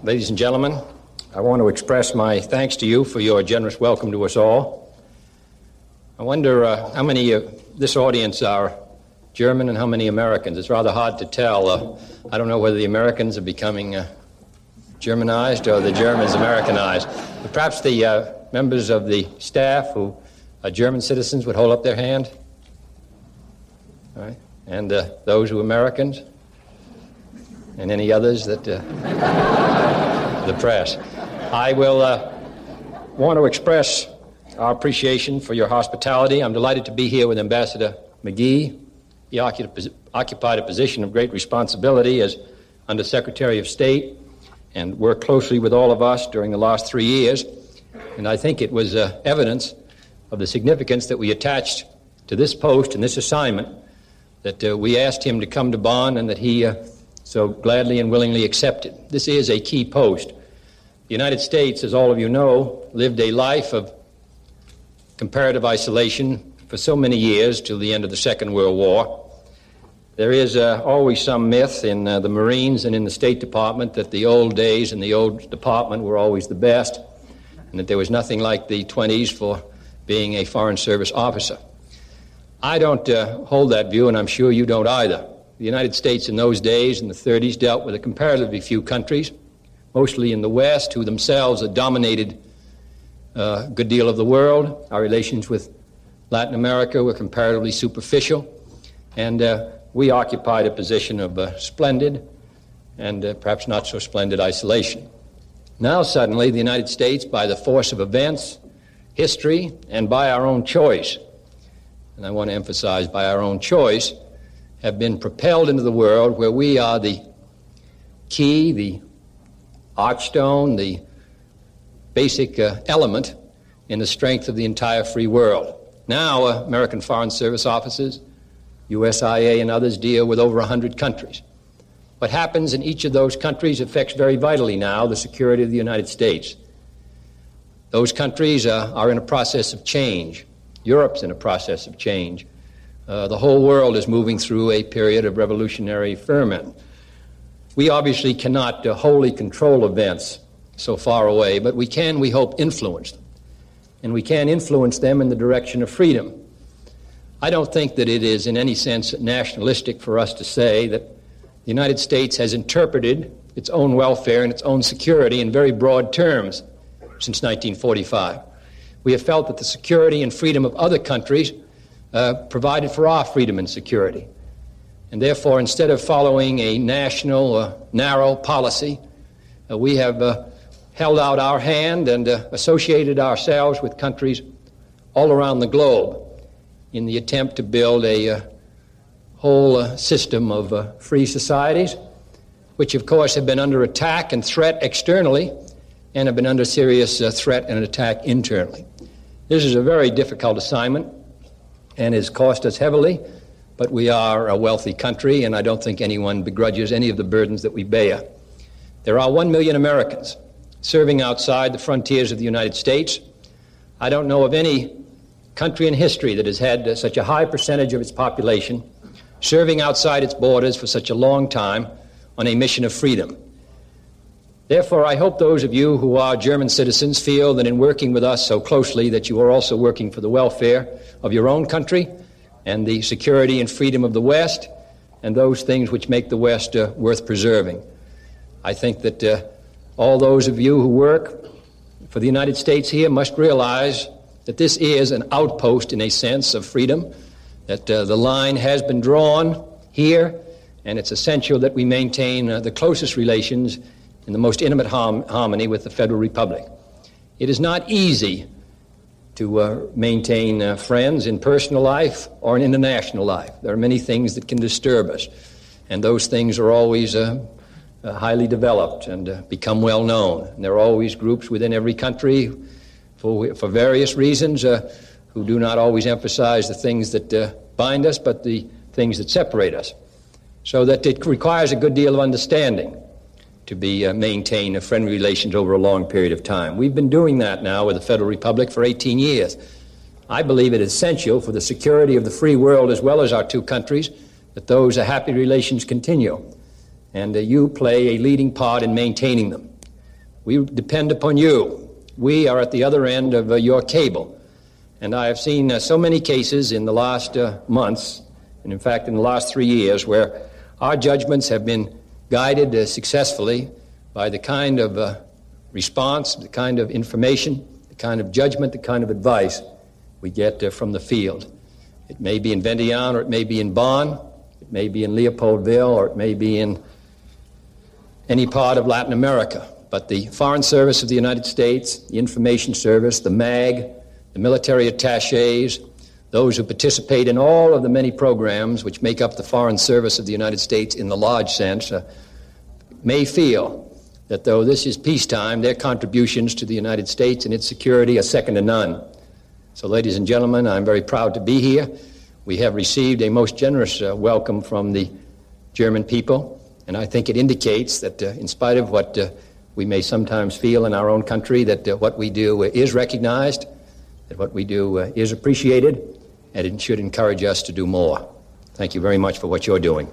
Ladies and gentlemen, I want to express my thanks to you for your generous welcome to us all. I wonder how many of this audience are German and how many Americans. It's rather hard to tell. I don't know whether the Americans are becoming Germanized or the Germans Americanized. But perhaps the members of the staff who are German citizens would hold up their hand. All right. And those who are Americans. And any others that the press. I will want to express our appreciation for your hospitality. I'm delighted to be here with Ambassador McGee. He occupied a position of great responsibility as Under Secretary of State and worked closely with all of us during the last 3 years. And I think it was evidence of the significance that we attached to this post and this assignment that we asked him to come to Bonn and that he so gladly and willingly accepted. This is a key post. The United States, as all of you know, lived a life of comparative isolation for so many years till the end of the Second World War. There is always some myth in the Marines and in the State Department that the old days and the old department were always the best, and that there was nothing like the 20s for being a Foreign Service officer. I don't hold that view, and I'm sure you don't either. The United States in those days, in the 30s, dealt with a comparatively few countries, mostly in the West, who themselves had dominated a good deal of the world. Our relations with Latin America were comparatively superficial, and we occupied a position of splendid and perhaps not so splendid isolation. Now suddenly the United States, by the force of events, history, and by our own choice, and I want to emphasize by our own choice, have been propelled into the world where we are the key, the archstone, the basic element in the strength of the entire free world. Now, American Foreign Service officers, USIA and others deal with over 100 countries. What happens in each of those countries affects very vitally now the security of the United States. Those countries are in a process of change. Europe's in a process of change. The whole world is moving through a period of revolutionary ferment. We obviously cannot wholly control events so far away, but we can, we hope, influence them. And we can influence them in the direction of freedom. I don't think that it is in any sense nationalistic for us to say that the United States has interpreted its own welfare and its own security in very broad terms since 1945. We have felt that the security and freedom of other countries provided for our freedom and security. And therefore, instead of following a national, narrow policy, we have held out our hand and associated ourselves with countries all around the globe in the attempt to build a whole system of free societies, which, of course, have been under attack and threat externally and have been under serious threat and attack internally. This is a very difficult assignment and has cost us heavily, but we are a wealthy country, and I don't think anyone begrudges any of the burdens that we bear. There are 1 million Americans serving outside the frontiers of the United States. I don't know of any country in history that has had such a high percentage of its population serving outside its borders for such a long time on a mission of freedom. Therefore, I hope those of you who are German citizens feel that in working with us so closely that you are also working for the welfare of your own country and the security and freedom of the West and those things which make the West worth preserving. I think that all those of you who work for the United States here must realize that this is an outpost in a sense of freedom, that the line has been drawn here, and it's essential that we maintain the closest relations in the most intimate harmony with the Federal Republic. It is not easy to maintain friends in personal life or in international life. There are many things that can disturb us, and those things are always highly developed and become well known. And there are always groups within every country for various reasons who do not always emphasize the things that bind us, but the things that separate us. So that it requires a good deal of understanding to maintain friendly relations over a long period of time. We've been doing that now with the Federal Republic for 18 years. I believe it is essential for the security of the free world as well as our two countries that those happy relations continue. And you play a leading part in maintaining them. We depend upon you. We are at the other end of your cable. And I have seen so many cases in the last months, and in fact in the last 3 years, where our judgments have been guided successfully by the kind of response, the kind of information, the kind of judgment, the kind of advice we get from the field. It may be in Vientiane, or it may be in Bonn, it may be in Leopoldville, or it may be in any part of Latin America. But the Foreign Service of the United States, the Information Service, the MAG, the military attachés, those who participate in all of the many programs which make up the Foreign Service of the United States in the large sense, may feel that though this is peacetime, their contributions to the United States and its security are second to none. So, ladies and gentlemen, I'm very proud to be here. We have received a most generous welcome from the German people, and I think it indicates that in spite of what we may sometimes feel in our own country, that what we do is recognized, that what we do is appreciated, and it should encourage us to do more. Thank you very much for what you're doing.